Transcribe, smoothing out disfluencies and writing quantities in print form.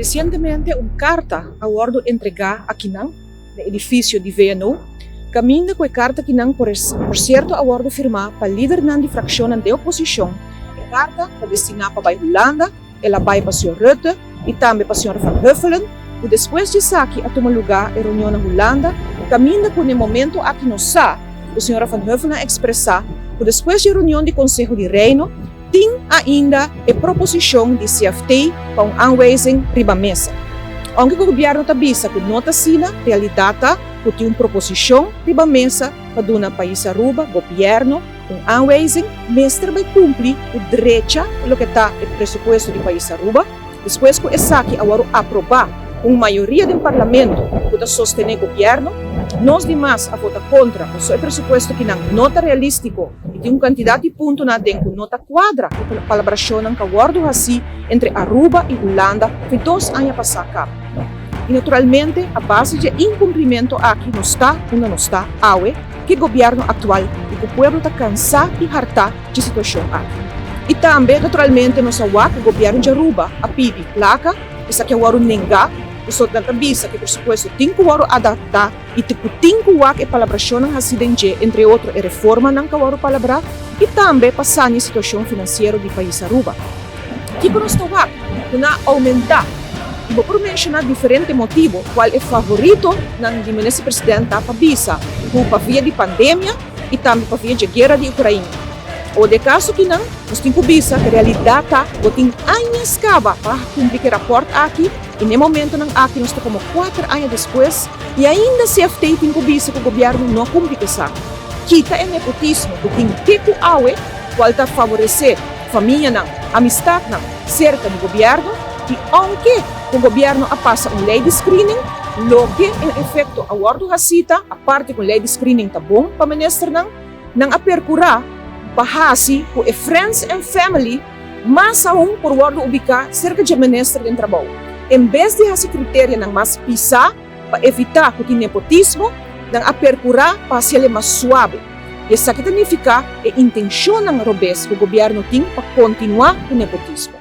Recentemente, uma carta a ordem entregar a Kinang, no edifício de VNU, caminha com a carta Kinang por certo a ordem firmar para líder de fração da oposição. A carta é destinada para a Holanda, ela vai para o Sr. Rutte e também para o Sr. Van Huffelen. E depois de aqui a tomar lugar a reunião na Holanda, caminha com o momento aqui no SA, o Sr. Van Huffelen expressar que depois da reunião do Conselho de Reino, tem ainda a proposição de CFT para uma aanwijzing riba mesa. Onde o governo avisa que nota sina realidade que tem uma proposição riba mesa para dar ao país Aruba, governo, uma aanwijzing, mestre vai cumprir o direito do que está o pressuposto do país Aruba, depois que essa aqui agora aprovar uma maioria do parlamento para sostener o governo, nós demais a votar contra o pressuposto que não está realístico e tem uma quantidade de pontos na dentro, nota quadra a colaboração que acordo assim entre Aruba e Holanda que 2 anos passados. E naturalmente a base de incumprimento aqui não está que o governo atual e que o povo está cansado e harta de situação aqui. E também naturalmente nós sabemos que o governo de Aruba a pedir placa, essa que agora negar o soldado avisa que, por supuesto, tem que adaptar e tem que colaboração acidente, entre outros, a reforma não que palavra e também passar na situação financeira do país Aruba. Que nós estamos aumentar, e vou mencionar diferentes motivos, qual é o favorito do ministro-presidente para avisa, para via de pandemia e também para via de guerra de Ucrânia. Ou de caso que não, nós temos que ver que a realidade tem anos para cumprir o rapport aqui, e no momento não aqui nós estamos como 4 anos depois, e ainda se CFT tem que ver que o governo não cumpre isso. Kita é nepotismo, que tem que qual está favorecer família não, amistade não, cerca do governo, e aunque o governo passa uma lei de screening, lo que em efeito a ordem recita, a parte com lei de screening está bom para o ministro não percurar bahasi com a friends and family, mas por ordem ubicar cerca de ministro de trabalho. Em vez de esse critério não mais pisar para evitar o nepotismo, não percurar para ser mais suave. Isso significa a intenção não robês que o governo tem para continuar o nepotismo.